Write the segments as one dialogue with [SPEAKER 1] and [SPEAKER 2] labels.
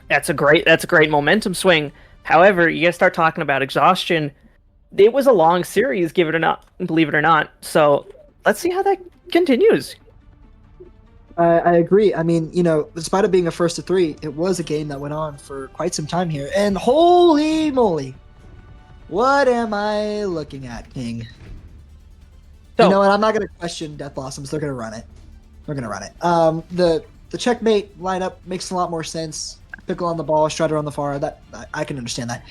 [SPEAKER 1] That's a great momentum swing. However, you gotta start talking about exhaustion. It was a long series, give it or not, believe it or not. So let's see how that continues.
[SPEAKER 2] I agree. I mean, despite it being a first to three, it was a game that went on for quite some time here. And holy moly, what am I looking at, King?
[SPEAKER 1] So,
[SPEAKER 2] you know what? I'm not going to question Death Blossoms. They're going to run it. They're going to run it. The checkmate lineup makes a lot more sense. Pickle on the ball, Strider on the far. That I can understand that.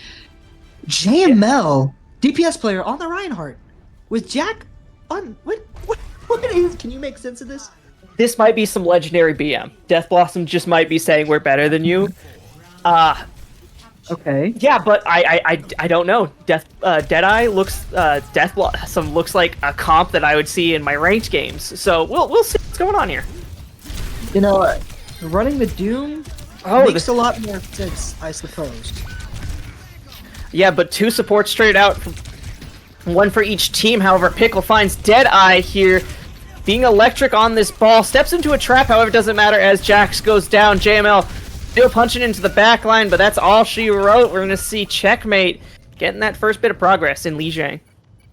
[SPEAKER 2] JML, DPS player on the Reinhardt with Jack on what is? Can you make sense of this?
[SPEAKER 1] this might be some legendary BM. Death Blossom just might be saying we're better than you.
[SPEAKER 2] Okay.
[SPEAKER 1] Yeah, but I don't know. Deadeye looks Death Blossom looks like a comp that I would see in my ranked games. So we'll see what's going on here.
[SPEAKER 2] Running the Doom makes a lot more sense, I suppose.
[SPEAKER 1] Yeah, but two supports straight out, one for each team. However, Pickle finds Deadeye here, being electric on this ball, steps into a trap. However, it doesn't matter as Jax goes down. JML still punching into the back line, but that's all she wrote. We're going to see Checkmate getting that first bit of progress in Lijiang.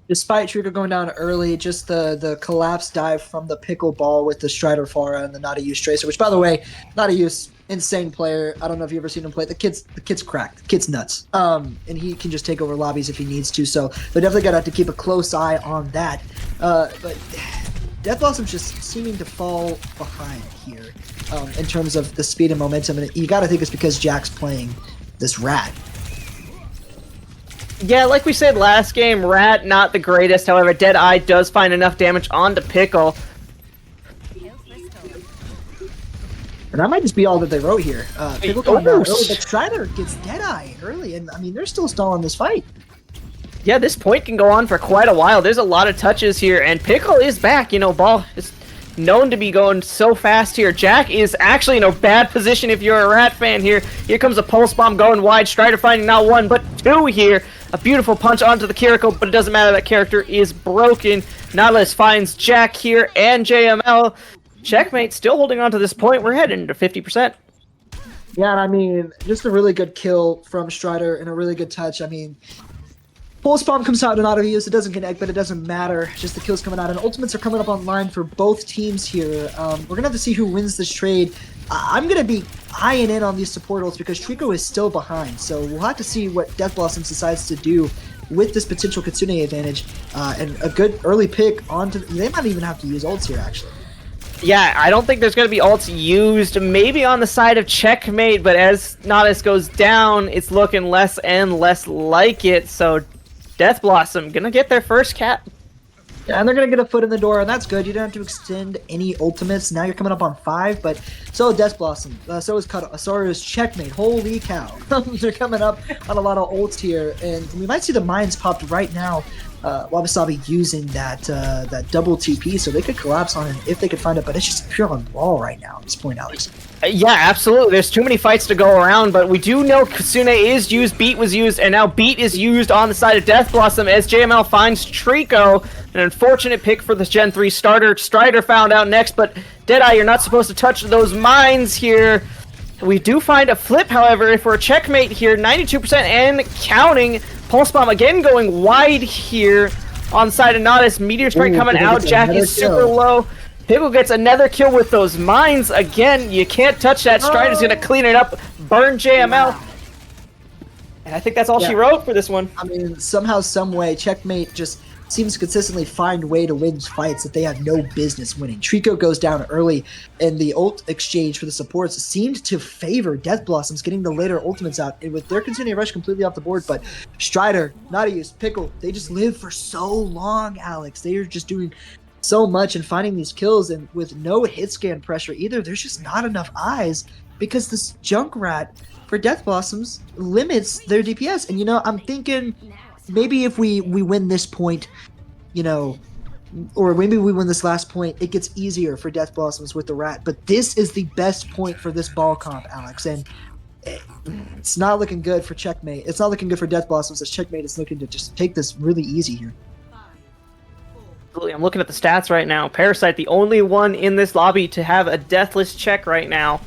[SPEAKER 2] Despite Trigger going down early, just the collapse dive from the Pickle ball with the Strider Pharah and the Not a Use Tracer, which, by the way, Not a Use, insane player. I don't know if you've ever seen him play. The kid's cracked. The kid's nuts. And he can just take over lobbies if he needs to. So they definitely got to have to keep a close eye on that. But Death Blossom's just seeming to fall behind here in terms of the speed and momentum. And you got to think it's because Jack's playing this Rat.
[SPEAKER 1] Yeah, like we said last game, Rat not the greatest. However, Deadeye does find enough damage onto Pickle.
[SPEAKER 2] And that might just be all that they wrote here. Pickle going down early, but Strider gets Deadeye early, and I mean they're still stalling this fight.
[SPEAKER 1] Yeah, this point can go on for quite a while. There's a lot of touches here, and Pickle is back. You know, ball is known to be going so fast here. Jack is actually in a bad position if you're a Rat fan here. Here comes a pulse bomb going wide. Strider finding not one, but two here. A beautiful punch onto the Kiriko, but it doesn't matter. That character is broken. Nautilus finds Jack here and JML. Checkmate still holding on to this point. We're heading to 50%.
[SPEAKER 2] Yeah, and I mean, just a really good kill from Strider and a really good touch. I mean, Pulse Bomb comes out and out of use. It doesn't connect, but it doesn't matter. Just the kills coming out. And ultimates are coming up online for both teams here. We're going to have to see who wins this trade. I'm going to be eyeing in on these support ults because Trico is still behind. So we'll have to see what Death Blossoms decides to do with this potential Kitsune advantage. And a good early pick onto... They might even have to use ults here, actually.
[SPEAKER 1] Yeah, I don't think there's going to be ults used. Maybe on the side of Checkmate, but as Nautilus goes down, it's looking less and less like it. So Death Blossom going to get their first cap.
[SPEAKER 2] Yeah, and they're going to get a foot in the door, and that's good. You don't have to extend any ultimates. Now you're coming up on 5, but so is Death Blossom. So is Checkmate. Holy cow. They're coming up on a lot of ults here, and we might see the mines popped right now. Wabi-Sabi using that double TP, so they could collapse on it if they could find it, but it's just pure on ball right now at this point, Alex.
[SPEAKER 1] Yeah, absolutely. There's too many fights to go around, but we do know Kitsune is used, Beat was used, and now Beat is used on the side of Death Blossom as JML finds Trico. An unfortunate pick for the Gen 3 starter. Strider found out next, but Deadeye, you're not supposed to touch those mines here. We do find a flip, however, if we're a Checkmate here, 92% and counting. Pulse Bomb again going wide here on the side of Nautilus. Meteor Spray coming out. Jack is super low. Pickle gets another kill with those mines. Again, you can't touch that. Strider's going to clean it up, burn JML. And I think that's all she wrote for this one.
[SPEAKER 2] I mean, somehow, some way, Checkmate just seems to consistently find way to win fights that they have no business winning. Trico goes down early, and the ult exchange for the supports seemed to favor Death Blossoms getting the later ultimates out, and with their continuing rush completely off the board. But Strider, Not a Use, Pickle, they just live for so long, Alex. They are just doing so much and finding these kills, and with no hit scan pressure either, there's just not enough eyes because this Junkrat for Death Blossoms limits their DPS. And I'm thinking maybe if we win this point, or maybe we win this last point, it gets easier for Death Blossoms with the Rat. But this is the best point for this ball comp, Alex, and it's not looking good for Checkmate. It's not looking good for Death Blossoms as Checkmate is looking to just take this really easy here.
[SPEAKER 1] I'm looking at the stats right now. Parasite, the only one in this lobby to have a deathless check right now.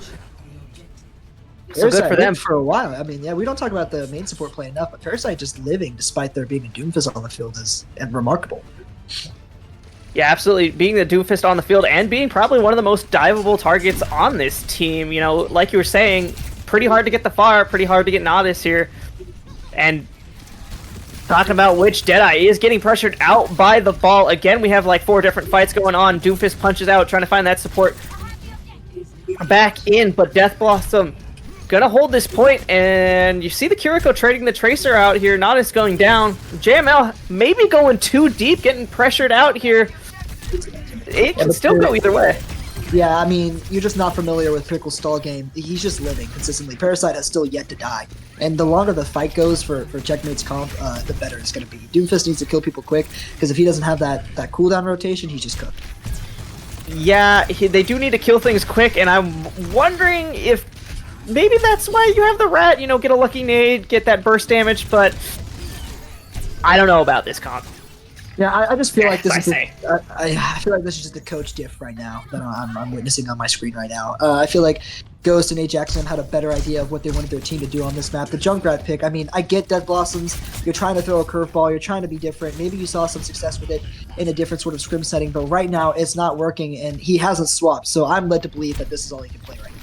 [SPEAKER 1] So good
[SPEAKER 2] Parasite
[SPEAKER 1] for them.
[SPEAKER 2] lived for a while. I mean, yeah, we don't talk about the main support play enough, but Parasite just living despite there being a Doomfist on the field is remarkable.
[SPEAKER 1] Yeah, absolutely. Being the Doomfist on the field and being probably one of the most diveable targets on this team. You know, like you were saying, pretty hard to get the far, pretty hard to get Novice here. And talking about which Deadeye is getting pressured out by the ball. Again, we have like 4 different fights going on. Doomfist punches out, trying to find that support back in, but Death Blossom gonna hold this point, and you see the Kiriko trading the Tracer out here. Nodus going down. JML maybe going too deep, getting pressured out here. It can still go either way.
[SPEAKER 2] Yeah, I mean, you're just not familiar with Pickle's stall game. He's just living consistently. Parasite has still yet to die. And the longer the fight goes for Checkmate's comp, the better it's going to be. Doomfist needs to kill people quick, because if he doesn't have that cooldown rotation, he's just cooked.
[SPEAKER 1] Yeah, they do need to kill things quick, and I'm wondering if maybe that's why you have the rat, you know, get a lucky nade, get that burst damage, but I don't know about this comp.
[SPEAKER 2] Yeah, I just feel like this is
[SPEAKER 1] I
[SPEAKER 2] feel like this is just the coach diff right now that I'm witnessing on my screen right now. I feel like Ghost and Ajaxon had a better idea of what they wanted their team to do on this map. The Junkrat pick, I mean, I get Dead Blossoms. You're trying to throw a curveball. You're trying to be different. Maybe you saw some success with it in a different sort of scrim setting, but right now it's not working, and he hasn't swapped. So I'm led to believe that this is all he can play right now.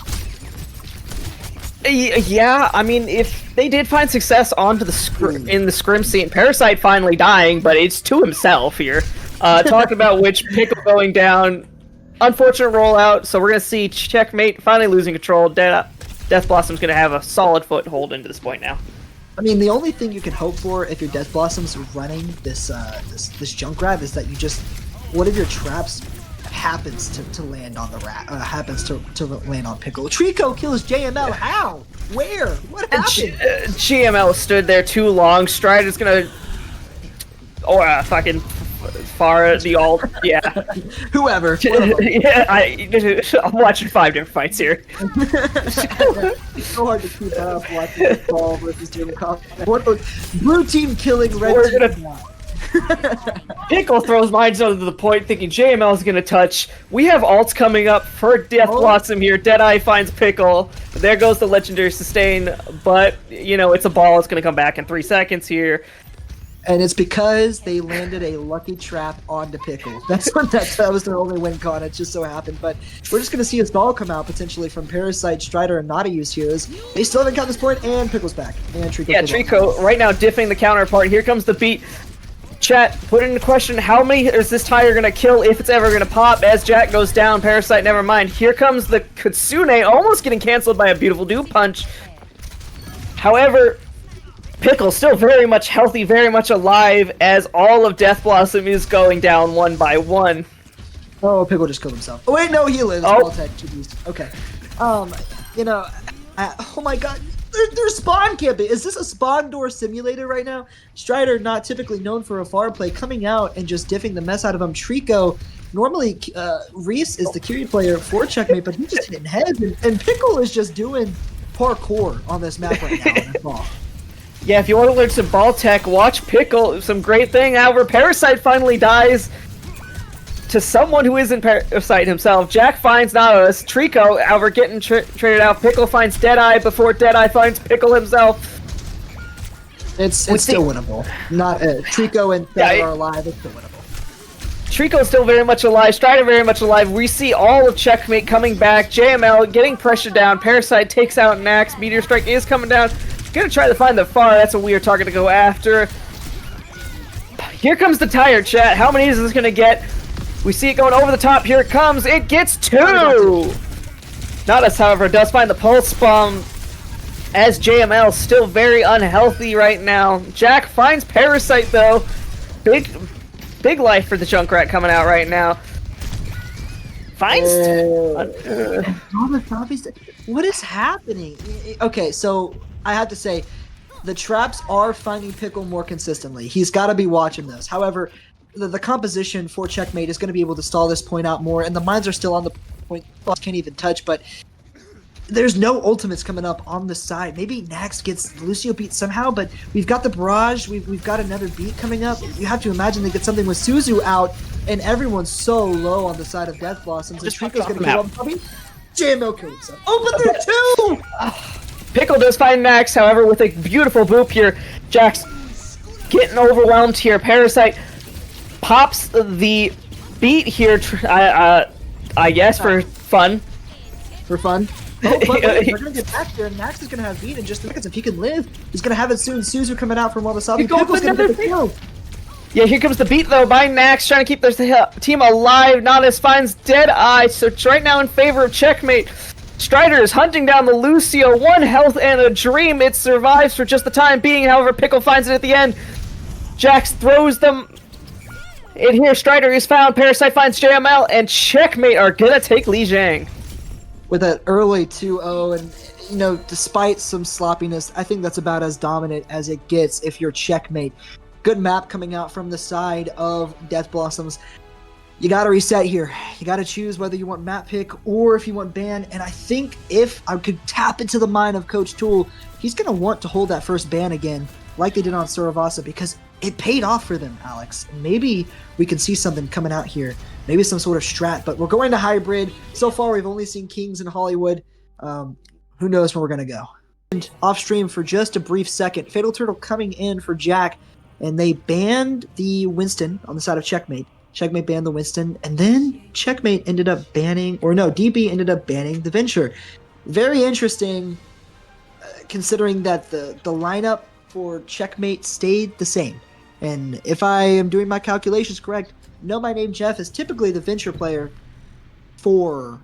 [SPEAKER 1] Yeah, I mean, if they did find success onto the in the scrim scene, Parasite finally dying, but it's to himself here. Talk about which Pickle going down. Unfortunate rollout, so we're going to see Checkmate finally losing control. Death Blossom's going to have a solid foothold into this point now.
[SPEAKER 2] I mean, the only thing you can hope for if your Death Blossom's running this Junkrat is that you just, one of your traps happens to land on the rat, happens to land on Pickle. Trico kills JML. How? Where? What happened?
[SPEAKER 1] GML stood there too long. Strider's gonna, fucking far the alt. Yeah.
[SPEAKER 2] Whoever.
[SPEAKER 1] Yeah, I'm watching 5 different fights here.
[SPEAKER 2] It's so hard to keep up watching Ball versus JML. What blue team killing red team.
[SPEAKER 1] Pickle throws mines onto the point, thinking JML is going to touch. We have alts coming up for Death Blossom here. Deadeye finds Pickle. There goes the legendary sustain, but, you know, it's a ball. It's going to come back in 3 seconds here.
[SPEAKER 2] And it's because they landed a lucky trap onto Pickle. That was their only win con. It just so happened. But we're just going to see a stall come out potentially from Parasite, Strider, and Naughty heroes. They still haven't got this point, and Pickle's back. And Trico.
[SPEAKER 1] Yeah, Trico right now diffing the counterpart. Here comes the beat. Chat, put into question how many is this tire gonna kill if it's ever gonna pop. As Jack goes down, Parasite, never mind. Here comes the Kitsune, almost getting canceled by a beautiful Doom Punch. However, Pickle still very much healthy, very much alive, as all of Death Blossom is going down one by one.
[SPEAKER 2] Oh, Pickle just killed himself. Oh wait, no, he lives.
[SPEAKER 1] Oh.
[SPEAKER 2] Okay. You know, oh my god. They're spawn camping. Is this a spawn door simulator right now? Strider, not typically known for a far play, coming out and just diffing the mess out of him. Trico, normally Reese is the carry player for Checkmate, but he's just hitting heads, and Pickle is just doing parkour on this map right now.
[SPEAKER 1] Yeah, if you want to learn some ball tech, watch Pickle. Some great thing. However, Parasite finally dies to someone who isn't Parasite himself. Jack finds Nautilus. Trico, however, getting traded out. Pickle finds Deadeye before Deadeye finds Pickle himself.
[SPEAKER 2] It's still winnable. Not Trico and Deadeye are alive. It's still winnable.
[SPEAKER 1] Trico's still very much alive. Strider very much alive. We see all of Checkmate coming back. JML getting pressured down. Parasite takes out Nax. Meteor Strike is coming down. Gonna try to find the far. That's a weird target to go after. Here comes the tire, chat. How many is this gonna get? We see it going over the top. Here it comes. It gets 2! Nautilus, however, does find the pulse bomb, as JML still very unhealthy right now. Jack finds Parasite, though. Big life for the Junkrat coming out right now. Finds...
[SPEAKER 2] What is happening? Okay, so I have to say, the traps are finding Pickle more consistently. He's got to be watching this. However, the composition for Checkmate is going to be able to stall this point out more, and the mines are still on the point. Boss can't even touch, but there's no ultimates coming up on the side. Maybe Nax gets Lucio beat somehow, but we've got the barrage. We've got another beat coming up. You have to imagine they get something with Suzu out, and everyone's so low on the side of Death Blossoms. And Trico's going to kill him. JML killed himself. Oh, but they're 2!
[SPEAKER 1] Pickle does find Max, however, with a beautiful boop here. Jax getting overwhelmed here. Parasite pops the beat here, I guess, for fun.
[SPEAKER 2] For fun. Oh, but wait, they're gonna get back there, and Max is gonna have beat in just seconds. If he can live, he's gonna have it soon. Suzu coming out from Wasabi. Pickle's gonna get the kill.
[SPEAKER 1] Yeah, here comes the beat though by Nax, trying to keep their team alive. Nodus finds Deadeye, so it's right now in favor of Checkmate. Strider is hunting down the Lucio, 1 health and a dream. It survives for just the time being, however, Pickle finds it at the end. Jax throws them in here. Strider is found, Parasite finds JML, and Checkmate are gonna take Li Jiang.
[SPEAKER 2] With that early 2-0, and you know, despite some sloppiness, I think that's about as dominant as it gets if you're Checkmate. Good map coming out from the side of Death Blossoms. You gotta reset here. You gotta choose whether you want map pick or if you want ban, and I think if I could tap into the mind of Coach Tool, he's gonna want to hold that first ban again, like they did on Suravasa, because it paid off for them, Alex. Maybe we can see something coming out here. Maybe some sort of strat, but we're going to hybrid. So far, we've only seen Kings in Hollywood. Who knows where we're gonna go. And off stream for just a brief second, Fatal Turtle coming in for Jack, and they banned the Winston on the side of Checkmate. Checkmate banned the Winston, and then Checkmate ended up banning, or no, DB ended up banning the Venture. Very interesting, considering that the lineup for Checkmate stayed the same. And if I am doing my calculations correct, Know My Name Jeff is typically the Venture player for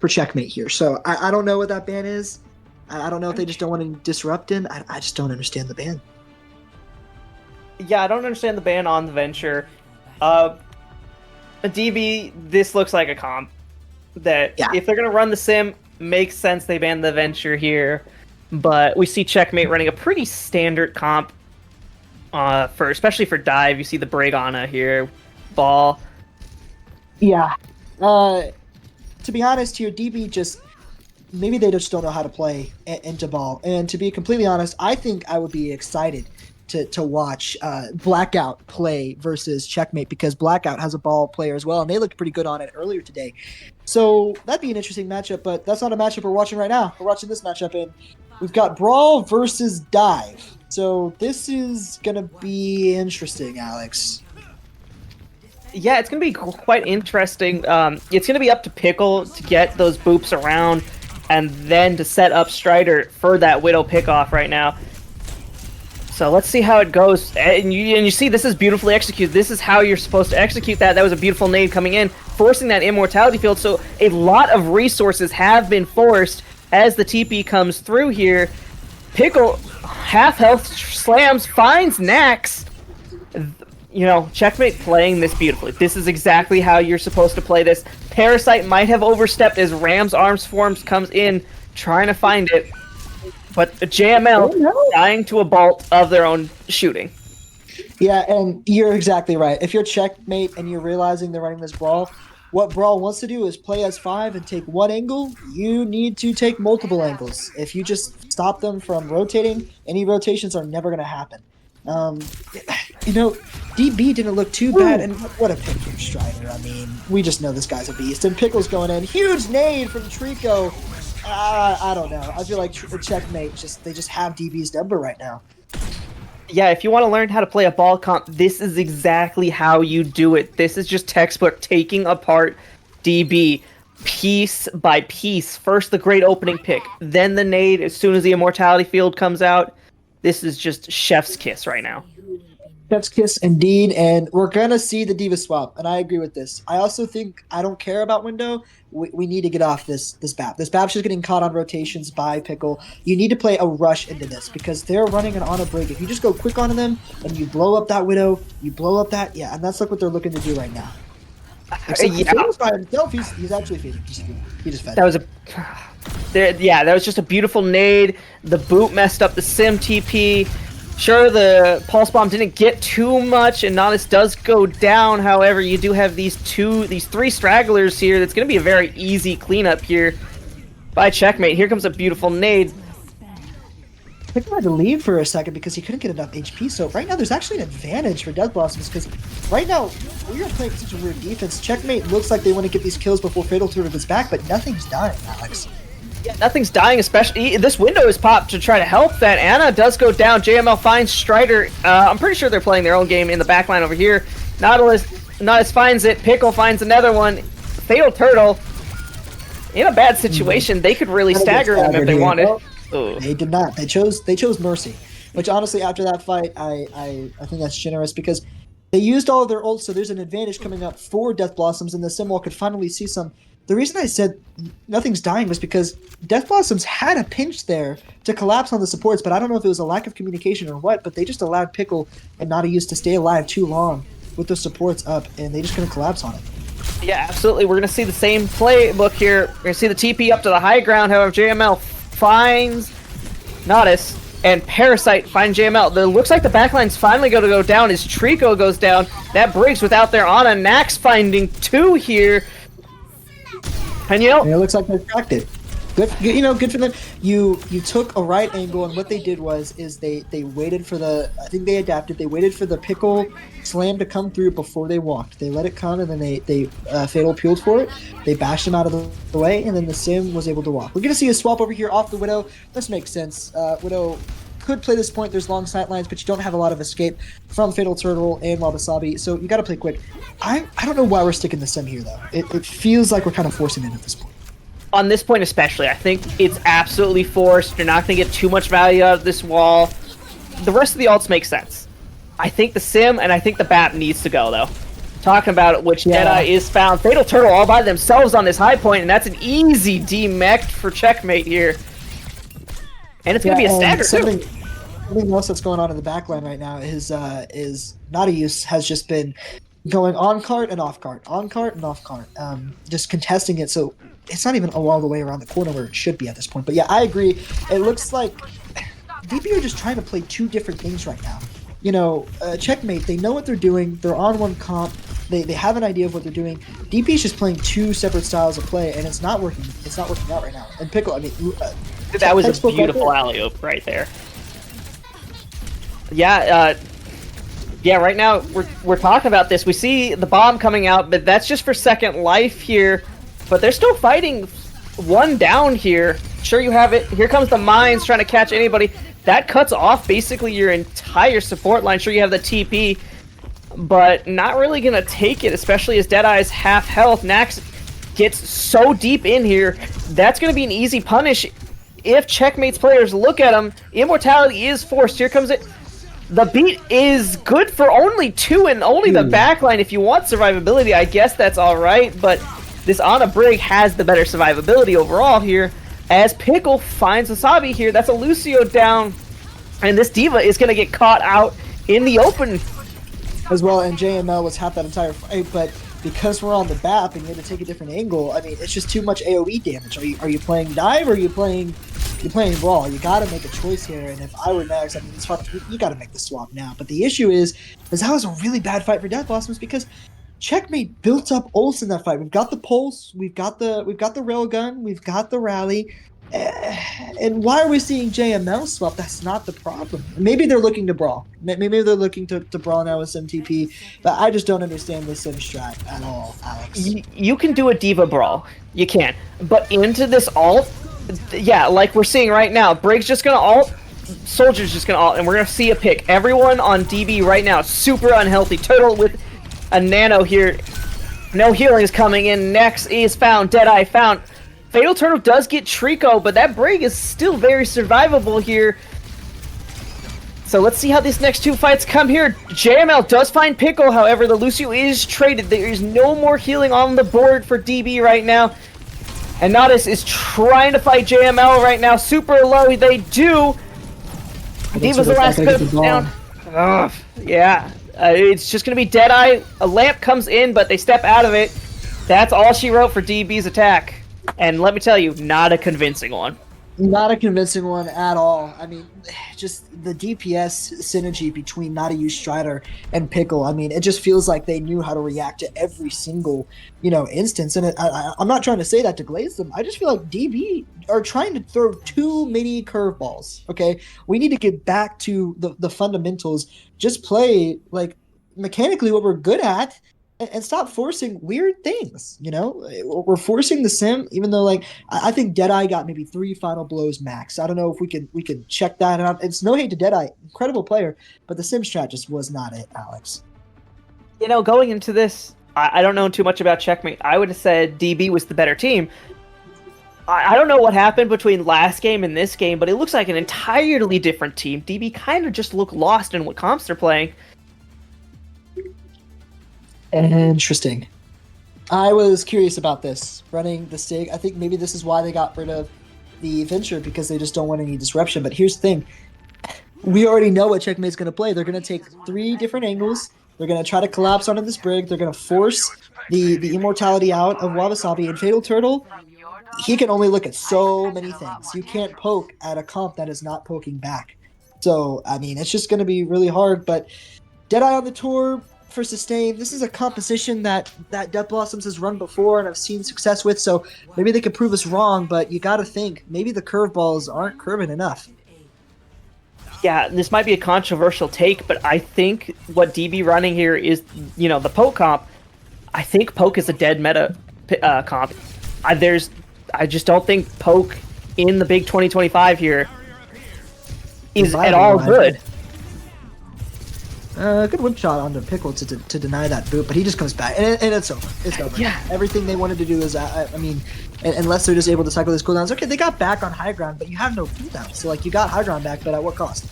[SPEAKER 2] Checkmate here. So I don't know what that ban is. I don't know if they just don't want to disrupt him. I just don't understand the ban.
[SPEAKER 1] Yeah, I don't understand the ban on the Venture. A DB, this looks like a comp that if they're going to run the sim, makes sense they ban the Venture here. But we see Checkmate running a pretty standard comp, especially for dive. You see the Bragana here, ball.
[SPEAKER 2] Yeah. To be honest here, DB just... maybe they just don't know how to play into ball. And to be completely honest, I think I would be excited to watch Blackout play versus Checkmate, because Blackout has a ball player as well, and they looked pretty good on it earlier today. So that'd be an interesting matchup, but that's not a matchup we're watching right now. We're watching this matchup, and we've got Brawl versus Dive. So this is going to be interesting, Alex.
[SPEAKER 1] Yeah, it's going to be quite interesting. It's going to be up to Pickle to get those boops around, and then to set up Strider for that Widow pickoff right now. So let's see how it goes. And you see, this is beautifully executed. This is how you're supposed to execute that. That was a beautiful nade coming in, forcing that immortality field. So a lot of resources have been forced as the TP comes through here. Pickle, half health, slams, finds Nax. You know, Checkmate playing this beautifully. This is exactly how you're supposed to play this. Parasite might have overstepped as Ram's Arms Forms comes in, trying to find it. But JML dying to a bolt of their own shooting.
[SPEAKER 2] Yeah, and you're exactly right. If you're Checkmate and you're realizing they're running this Brawl, what Brawl wants to do is play as 5 and take one angle. You need to take multiple angles. If you just stop them from rotating, any rotations are never going to happen. You know, DB didn't look too bad, and what a pick from Strider. I mean, we just know this guy's a beast. And Pickle's going in. Huge nade from Trico. I don't know. I feel like Checkmate, they just have DB's number right now.
[SPEAKER 1] Yeah, if you want to learn how to play a ball comp, this is exactly how you do it. This is just textbook taking apart DB piece by piece. First the great opening pick, then the nade as soon as the immortality field comes out. This is just chef's kiss right now.
[SPEAKER 2] Chef's kiss indeed, and we're gonna see the Diva swap, and I agree with this. I also think I don't care about window. We need to get off this BAP. This BAP's just getting caught on rotations by Pickle. You need to play a rush into this because they're running an on a break. If you just go quick onto them and you blow up that Widow, you blow up that, and that's like what they're looking to do right now. By himself, he's actually feeding. He just fed.
[SPEAKER 1] That was that was just a beautiful nade. The boot messed up the sim TP. Sure, the pulse bomb didn't get too much, and Nodus does go down. However, you do have these 3 stragglers here. That's going to be a very easy cleanup here by Checkmate. Here comes a beautiful nade.
[SPEAKER 2] Pickle had to leave for a second because he couldn't get enough HP. So right now, there's actually an advantage for Death Blossoms because right now we are playing such a weird defense. Checkmate looks like they want to get these kills before Fatal Turtle gets back, but nothing's dying, Alex.
[SPEAKER 1] Yeah, nothing's dying, especially this window is popped to try to help that. Anna does go down. JML finds Strider. I'm pretty sure they're playing their own game in the backline over here. Nautilus finds it. Pickle finds another one. Fatal Turtle in a bad situation. They could really stagger them if they wanted.
[SPEAKER 2] Well, they did not. They chose Mercy, which honestly, after that fight, I think that's generous because they used all of their ults, so there's an advantage coming up for Death Blossoms, and the Simwall could finally see some. The reason I said nothing's dying was because Death Blossoms had a pinch there to collapse on the supports, but I don't know if it was a lack of communication or what, but they just allowed Pickle and Nautilus to stay alive too long with the supports up, and they just couldn't collapse on it.
[SPEAKER 1] Yeah, absolutely. We're going to see the same playbook here. We're going to see the TP up to the high ground. However, JML finds Nautilus, and Parasite finds JML. It looks like the backline's finally going to go down as Trico goes down. That Briggs without their Ana. Nax finding 2 here. And
[SPEAKER 2] it looks like they're cracked it. Good, good for them. You took a right angle, and what they did is they waited for the. I think they adapted. They waited for the Pickle slam to come through before they walked. They let it come, and then they fatal peeled for it. They bashed him out of the way, and then the Sim was able to walk. We're gonna see a swap over here off the Widow. This makes sense. Widow could play this point. There's long sight lines, but you don't have a lot of escape from Fatal Turtle and Wabi-Sabi, so you got to play quick. I don't know why we're sticking the Sim here though. It feels like we're kind of forcing it at this point.
[SPEAKER 1] On this point especially, I think it's absolutely forced. You're not going to get too much value out of this wall. The rest of the ults make sense. I think the Sim and I think the BAP needs to go, though. Talking about it, which Deadeye is found. Fatal Turtle all by themselves on this high point, and that's an easy demech for Checkmate here. And it's going to be a stagger, too.
[SPEAKER 2] Something else that's going on in the backline right now is Nautilus has just been going on cart and off cart, on cart and off cart, just contesting it. So it's not even all the way around the corner where it should be at this point. But yeah, I agree. It looks like DP are just trying to play 2 different things right now. Checkmate, they know what they're doing. They're on one comp. They have an idea of what they're doing. DP is just playing 2 separate styles of play, and it's not working. It's not working out right now. And Pickle, I mean,
[SPEAKER 1] that was a beautiful alley-oop right there. Yeah, yeah. Right now we're talking about this. We see the bomb coming out, but that's just for second life here. But they're still fighting 1 down here. Sure, you have it. Here comes the mines trying to catch anybody. That cuts off basically your entire support line. Sure, you have the TP, but not really going to take it, especially as Deadeye's half health. Nax gets so deep in here. That's going to be an easy punish if Checkmate's players look at him. Immortality is forced. Here comes it. The beat is good for only 2 and only the backline. If you want survivability, I guess that's all right, but this Ana Brig has the better survivability overall here. As Pickle finds Wasabi here, that's a Lucio down, and this D.Va is going to get caught out in the open.
[SPEAKER 2] As well, and JML was half that entire fight, but because we're on the BAP and you had to take a different angle, I mean, it's just too much AoE damage. Are you playing dive or are you playing brawl? You got to make a choice here, and if I were Nax, I mean, it's hard. You got to make the swap now. But the issue is that was a really bad fight for Death Blossoms because Checkmate built up ults in that fight. We've got the pulse, we've got the railgun, we've got the rally, and why are we seeing JML swap? That's not the problem. Maybe they're looking to brawl. Maybe they're looking to brawl now with some TP, but I just don't understand this sim strat at all, Alex.
[SPEAKER 1] You can do a D.Va brawl, you can, but into this ult, yeah, like we're seeing right now, Briggs just gonna ult. Soldier's just gonna ult, and we're gonna see a pick. Everyone on DB right now, super unhealthy. Turtle with a nano here. No healing is coming in. Next is found. Deadeye found. Fatal Turtle does get Trico, but that Brig is still very survivable here. So let's see how these next 2 fights come here. JML does find Pickle, however, the Lucio is traded. There is no more healing on the board for DB right now. And Nautilus is trying to fight JML right now. Super low, they do. D.Va's the last coach down. Ugh, yeah. It's just going to be Deadeye. A lamp comes in, but they step out of it. That's all she wrote for DB's attack. And let me tell you, not a convincing one.
[SPEAKER 2] Not a convincing one at all. I mean, just the DPS synergy between Nautilus, Strider, and Pickle. I mean, it just feels like they knew how to react to every single, instance. And I'm not trying to say that to glaze them. I just feel like DB are trying to throw too many curveballs. Okay, we need to get back to the fundamentals. Just play like mechanically what we're good at. and stop forcing weird things. We're forcing the sim, even though like I think Deadeye got maybe 3 final blows max. I don't know if we can check that out. It's no hate to Deadeye, incredible player, but the sim strat just was not it, Alex.
[SPEAKER 1] Going into this, I don't know too much about Checkmate. I would have said DB was the better team. I don't know what happened between last game and this game, but it looks like an entirely different team. DB kind of just look lost in what comps they're playing.
[SPEAKER 2] Interesting. I was curious about this running the SIG. I think maybe this is why they got rid of the Venture, because they just don't want any disruption. But here's the thing: we already know what Checkmate's going to play. They're going to take 3 different angles. They're going to try to collapse onto this brig. They're going to force the immortality out of Wabasabi. And Fatal Turtle, he can only look at so many things. You can't poke at a comp that is not poking back. So, I mean, it's just going to be really hard. But Deadeye on the tour for sustain. This is a composition that Death Blossoms has run before and I've seen success with. So maybe they could prove us wrong, but you got to think maybe the curveballs aren't curving enough.
[SPEAKER 1] Yeah, this might be a controversial take, but I think what DB running here is, the poke comp. I think poke is a dead meta comp. I just don't think poke in the big 2025 here is at all good.
[SPEAKER 2] Good whip shot onto Pickle to deny that boot, but he just comes back, and it's over. It's over.
[SPEAKER 1] Yeah.
[SPEAKER 2] Everything they wanted to do is, unless they're just able to cycle these cooldowns. Okay, they got back on high ground, but you have no cooldown. So, like, you got high ground back, but at what cost?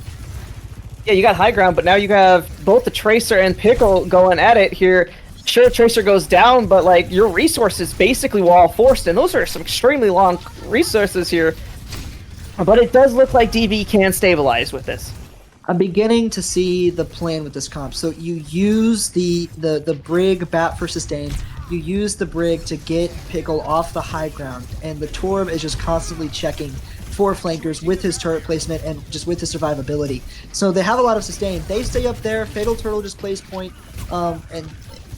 [SPEAKER 1] Yeah, you got high ground, but now you have both the Tracer and Pickle going at it here. Sure, Tracer goes down, but, like, your resources basically were all forced, and those are some extremely long resources here. But it does look like DB can stabilize with this.
[SPEAKER 2] I'm beginning to see the plan with this comp. So you use the Brig bat for sustain. You use the Brig to get Pickle off the high ground, and the Torb is just constantly checking for flankers with his turret placement and just with his survivability. So they have a lot of sustain. They stay up there. Fatal Turtle just plays point, and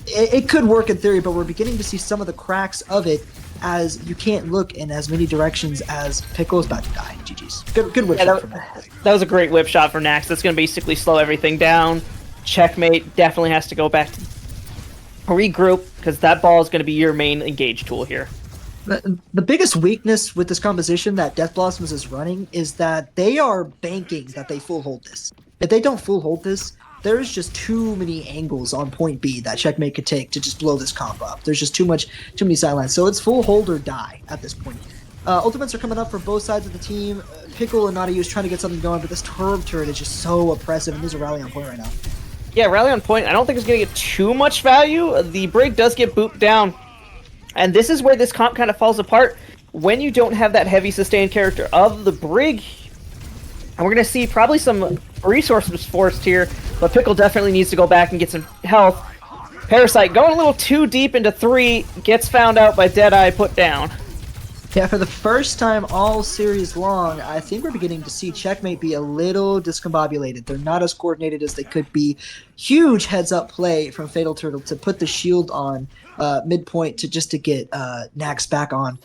[SPEAKER 2] it could work in theory, but we're beginning to see some of the cracks of it, as you can't look in as many directions as Pickle is about to die. GG's. Good whip shot from that.
[SPEAKER 1] That was a great whip shot from Nax. That's going to basically slow everything down. Checkmate definitely has to go back to regroup, because that ball is going to be your main engage tool here.
[SPEAKER 2] The biggest weakness with this composition that Death Blossoms is running is that they are banking that they full hold this. If they don't full hold this, there's just too many angles on point B that Checkmate could take to just blow this comp up. There's just too many sidelines. So it's full hold or die at this point. Ultimates are coming up for both sides of the team. Pickle and Naughty is trying to get something going, but this Turb turret is just so oppressive, and there's a rally on point right now.
[SPEAKER 1] Yeah, rally on point. I don't think it's going to get too much value. The Brig does get booped down, and this is where this comp kind of falls apart. When you don't have that heavy sustained character of the Brig, and we're going to see probably some resources forced here, but Pickle definitely needs to go back and get some health. Parasite going a little too deep into 3, gets found out by Deadeye, put down.
[SPEAKER 2] Yeah, for the first time all series long, I think we're beginning to see Checkmate be a little discombobulated. They're not as coordinated as they could be. Huge heads-up play from Fatal Turtle to put the shield on midpoint to get Nax back on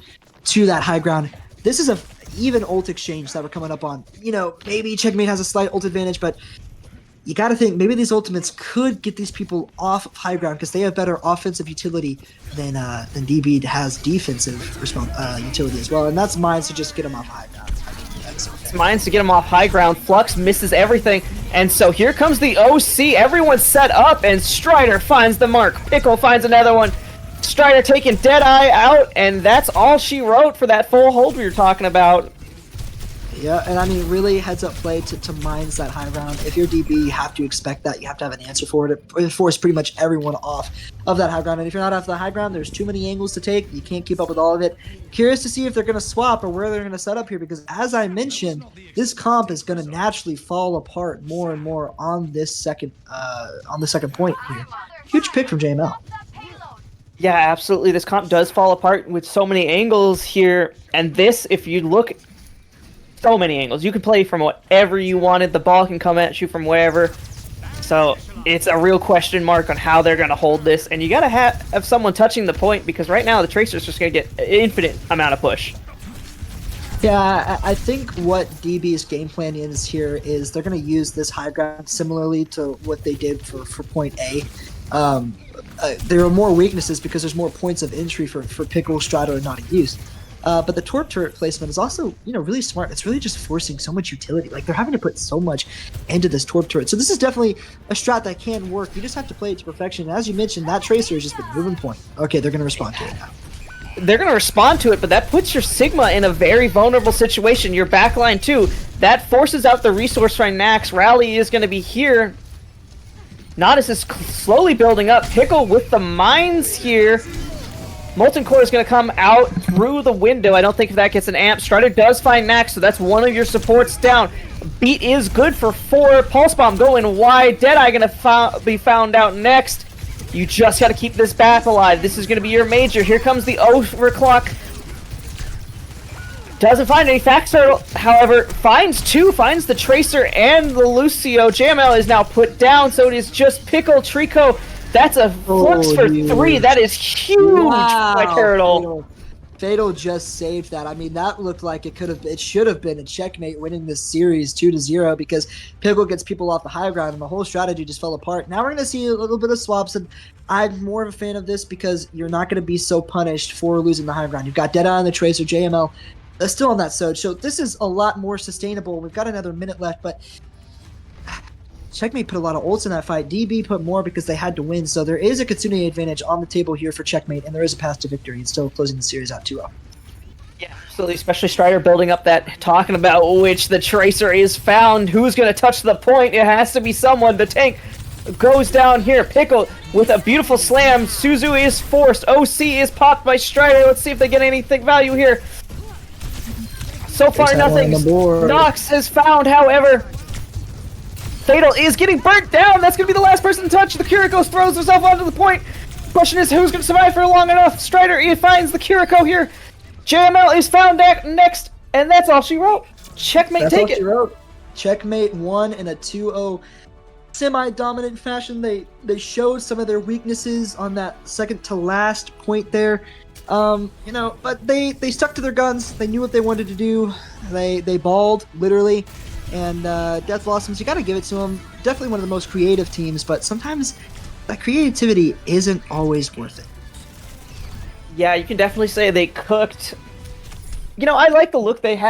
[SPEAKER 2] to that high ground. This is a even ult exchange that we're coming up on. Maybe Checkmate has a slight ult advantage, but you got to think maybe these ultimates could get these people off of high ground, because they have better offensive utility than DB has defensive utility as well, and that's Mines to just get them off high ground.
[SPEAKER 1] It's Mines to get them off high ground. Flux misses everything, and so here comes the OC. Everyone's set up, and Strider finds the mark. Pickle finds another one. Strider taking Deadeye out, and that's all she wrote for that full hold we were talking about.
[SPEAKER 2] Yeah, and I mean, really heads-up play to Mines that high ground. If you're DB, you have to expect that. You have to have an answer for it. It forces pretty much everyone off of that high ground. And if you're not off the high ground, there's too many angles to take. You can't keep up with all of it. Curious to see if they're going to swap or where they're going to set up here, because as I mentioned, this comp is going to naturally fall apart more and more on this second point here. Huge pick from JML.
[SPEAKER 1] Yeah, absolutely. This comp does fall apart with so many angles here. And this, if you look, so many angles. You can play from whatever you wanted. The ball can come at you from wherever. So it's a real question mark on how they're going to hold this. And you got to have someone touching the point, because right now the Tracer's just going to get an infinite amount of push.
[SPEAKER 2] Yeah, I think what DB's game plan is here is they're going to use this high ground similarly to what they did for point A. there are more weaknesses because there's more points of entry for Pickle, Strider, and Naughty Use. But the Torp turret placement is also, really smart. It's really just forcing so much utility. Like, they're having to put so much into this Torp turret. So this is definitely a strat that can work. You just have to play it to perfection. And as you mentioned, that Tracer has just been moving point. Okay, they're going to respond to it now.
[SPEAKER 1] They're going to respond to it, but that puts your Sigma in a very vulnerable situation. Your backline, too. That forces out the resource from Nax. Rally is going to be here. Nodus is slowly building up. Pickle with the mines here. Molten Core is going to come out through the window. I don't think if that gets an amp. Strider does find Nax, so that's one of your supports down. Beat is good for 4. Pulse Bomb going wide. Deadeye going to be found out next. You just got to keep this bath alive. This is going to be your major. Here comes the overclock. Doesn't find any Fax Turtle, however, finds 2, finds the Tracer and the Lucio. JML is now put down, so it is just Pickle, Trico. That's a flux for 3. That is huge by Turtle.
[SPEAKER 2] Fatal just saved that. I mean, that looked like it should have been a checkmate winning this series 2-0 because Pickle gets people off the high ground and the whole strategy just fell apart. Now we're going to see a little bit of swaps, and I'm more of a fan of this because you're not going to be so punished for losing the high ground. You've got Deadeye on the Tracer, JML still on that Soj, so this is a lot more sustainable. We've got another minute left, but Checkmate put a lot of ults in that fight. DB put more because they had to win, so there is a Kitsune advantage on the table here for Checkmate, and there is a path to victory. It's still closing the series out 2-0.
[SPEAKER 1] Yeah, absolutely, especially Strider building up that, talking about which the Tracer is found. Who's going to touch the point? It has to be someone. The tank goes down here. Pickle with a beautiful slam. Suzu is forced. OC is popped by Strider. Let's see if they get anything value here. So far, nothing. Nox is found, however. Fatal is getting burnt down. That's going to be the last person to touch. The Kiriko throws herself onto the point. Question is, who's going to survive for long enough? Strider finds the Kiriko here. JML is found next, and that's all she wrote. Checkmate, take it.
[SPEAKER 2] Checkmate won in a 2-0 semi-dominant fashion. They showed some of their weaknesses on that second to last point there. But they stuck to their guns. They knew what they wanted to do. They balled, literally. And Death Blossoms, you got to give it to them. Definitely one of the most creative teams, but sometimes that creativity isn't always worth it.
[SPEAKER 1] Yeah, you can definitely say they cooked. I like the look they had.